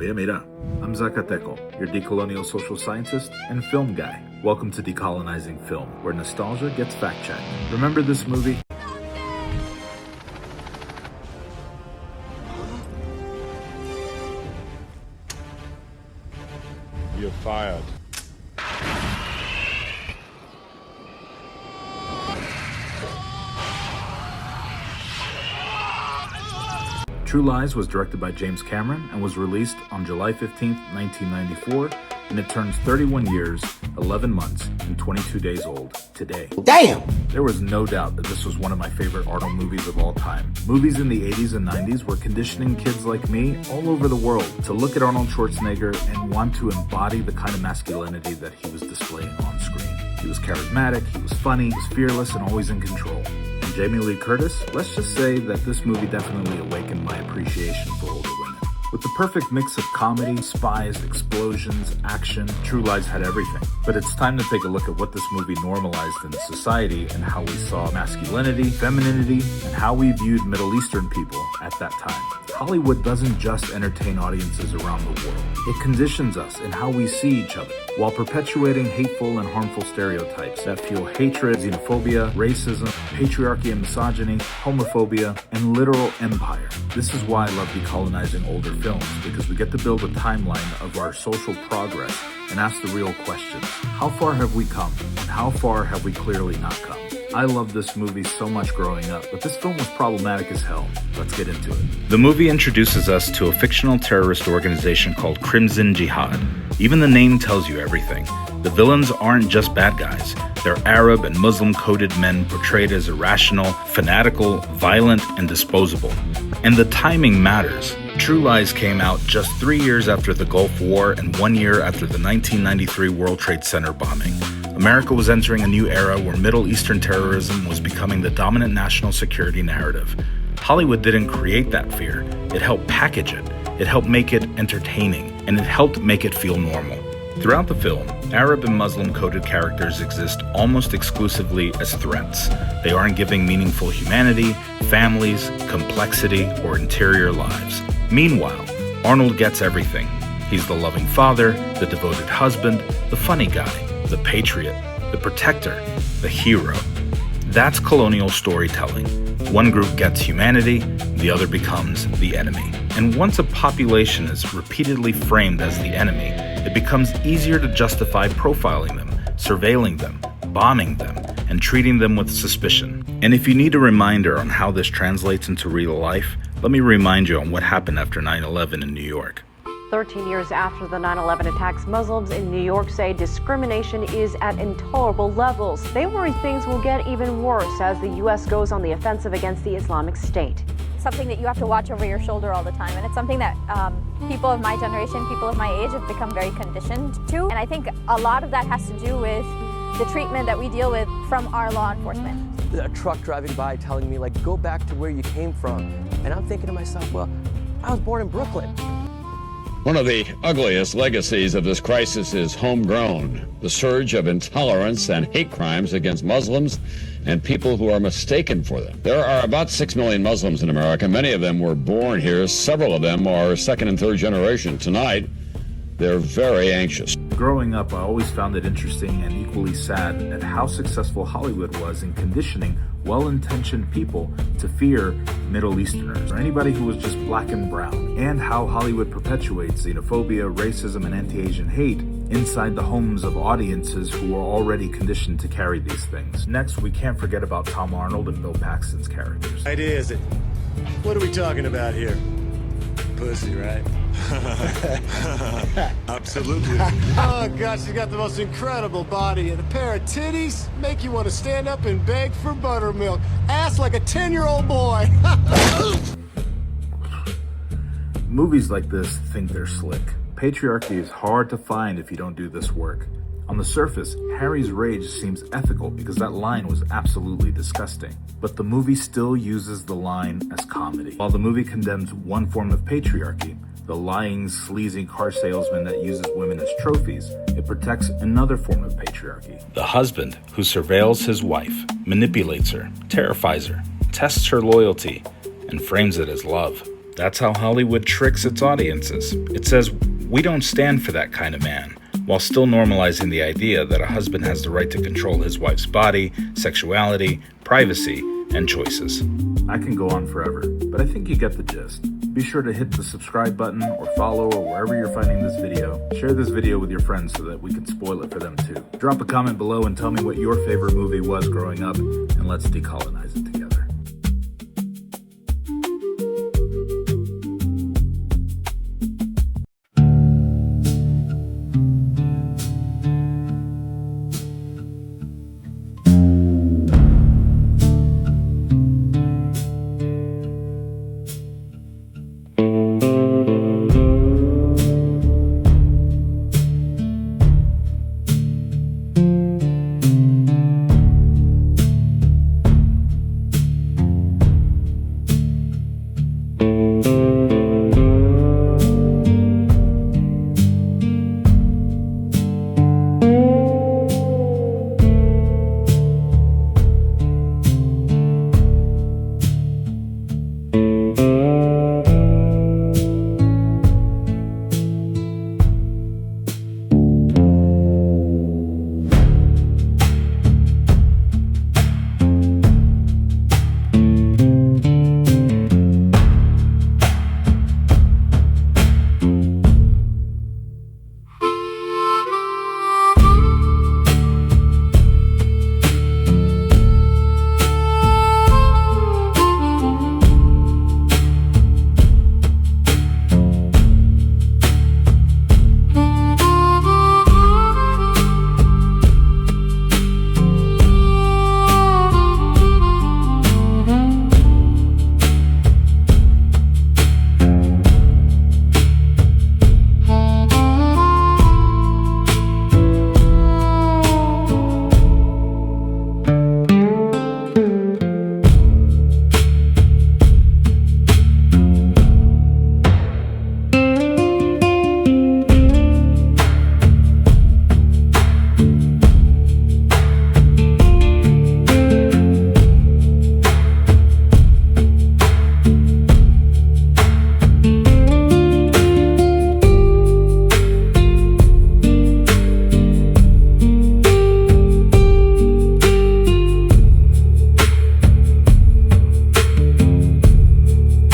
Oye, mira. I'm ZacaTechO, your decolonial social scientist and film guy. Welcome to Decolonizing Film, where nostalgia gets fact-checked. Remember this movie? You're fired. True Lies was directed by James Cameron and was released on July 15, 1994, and it turns 31 years, 11 months, and 22 days old today. Damn! There was no doubt that this was one of my favorite Arnold movies of all time. Movies in the 80s and 90s were conditioning kids like me all over the world to look at Arnold Schwarzenegger and want to embody the kind of masculinity that he was displaying on screen. He was charismatic, he was funny, he was fearless, and always in control. And Jamie Lee Curtis, let's just say that this movie definitely awakened my appreciation for older women. With the perfect mix of comedy, spies, explosions, action, True Lies had everything. But it's time to take a look at what this movie normalized in society and how we saw masculinity, femininity, and how we viewed Middle Eastern people at that time. Hollywood doesn't just entertain audiences around the world. It conditions us in how we see each other, while perpetuating hateful and harmful stereotypes that fuel hatred, xenophobia, racism, patriarchy and misogyny, homophobia, and literal empire. This is why I love decolonizing older films, because we get to build a timeline of our social progress and ask the real questions. How far have we come? And how far have we clearly not come? I loved this movie so much growing up, but this film was problematic as hell. Let's get into it. The movie introduces us to a fictional terrorist organization called Crimson Jihad. Even the name tells you everything. The villains aren't just bad guys. They're Arab and Muslim-coded men portrayed as irrational, fanatical, violent, and disposable. And the timing matters. True Lies came out just 3 years after the Gulf War and 1 year after the 1993 World Trade Center bombing. America was entering a new era where Middle Eastern terrorism was becoming the dominant national security narrative. Hollywood didn't create that fear. It helped package it. It helped make it entertaining, and it helped make it feel normal. Throughout the film, Arab and Muslim-coded characters exist almost exclusively as threats. They aren't giving meaningful humanity, families, complexity, or interior lives. Meanwhile, Arnold gets everything. He's the loving father, the devoted husband, the funny guy, the patriot, the protector, the hero. That's colonial storytelling. One group gets humanity, the other becomes the enemy. And once a population is repeatedly framed as the enemy, it becomes easier to justify profiling them, surveilling them, bombing them, and treating them with suspicion. And if you need a reminder on how this translates into real life, let me remind you on what happened after 9/11 in New York. 13 years after the 9/11 attacks, Muslims in New York say discrimination is at intolerable levels. They worry things will get even worse as the U.S. goes on the offensive against the Islamic State. Something that you have to watch over your shoulder all the time, and it's something that people of my generation, people of my age have become very conditioned to. And I think a lot of that has to do with the treatment that we deal with from our law enforcement. A truck driving by telling me, like, go back to where you came from. And I'm thinking to myself, well, I was born in Brooklyn. One of the ugliest legacies of this crisis is homegrown, the surge of intolerance and hate crimes against Muslims and people who are mistaken for them. There are about 6 million Muslims in America. Many of them were born here. Several of them are second and third generation. Tonight, they're very anxious. Growing up, I always found it interesting and equally sad at how successful Hollywood was in conditioning well-intentioned people to fear Middle Easterners or anybody who was just black and brown, and how Hollywood perpetuates xenophobia, racism, and anti-Asian hate inside the homes of audiences who are already conditioned to carry these things. Next, we can't forget about Tom Arnold and Bill Paxton's characters. Idea is it? What are we talking about here? Pussy, right? Absolutely. Oh gosh, she's got the most incredible body and a pair of titties make you want to stand up and beg for buttermilk. Ass like a 10-year-old boy. Movies like this think they're slick. Patriarchy is hard to find if you don't do this work. On the surface, Harry's rage seems ethical because that line was absolutely disgusting. But the movie still uses the line as comedy. While the movie condemns one form of patriarchy, the lying, sleazy car salesman that uses women as trophies, it protects another form of patriarchy. The husband who surveils his wife, manipulates her, terrifies her, tests her loyalty, and frames it as love. That's how Hollywood tricks its audiences. It says, we don't stand for that kind of man, while still normalizing the idea that a husband has the right to control his wife's body, sexuality, privacy, and choices. I can go on forever, but I think you get the gist. Be sure to hit the subscribe button or follow or wherever you're finding this video. Share this video with your friends so that we can spoil it for them too. Drop a comment below and tell me what your favorite movie was growing up, and let's decolonize it together.